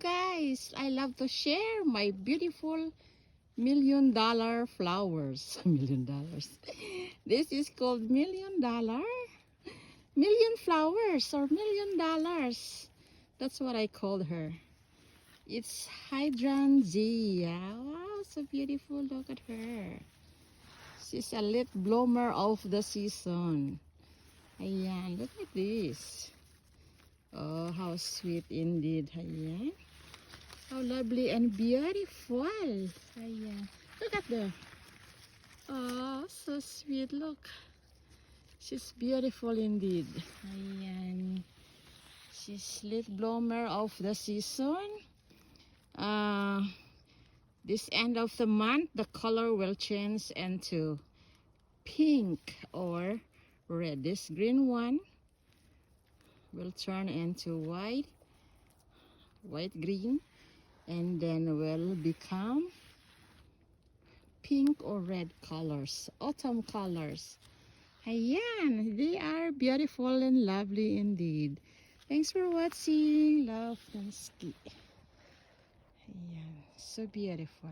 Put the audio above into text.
guys, I love to share my beautiful $1,000,000 flowers. $1,000,000. This is called $1,000,000. Million flowers or $1,000,000. That's what I called her. It's hydrangea. Wow, so beautiful. Look at her. She's a late bloomer of the season. Ayan, look at this. Oh, how sweet indeed. Ayan. How lovely and beautiful. Ayan. Look at her. Oh, so sweet. Look. She's beautiful indeed. Ayan. She's late bloomer of the season. This end of the month, the color will change into pink or red. This green one will turn into white green, and then will become pink or red colors, autumn colors. Ayan, they are beautiful and lovely indeed. Thanks for watching. Love Tansky. Ayan, so beautiful.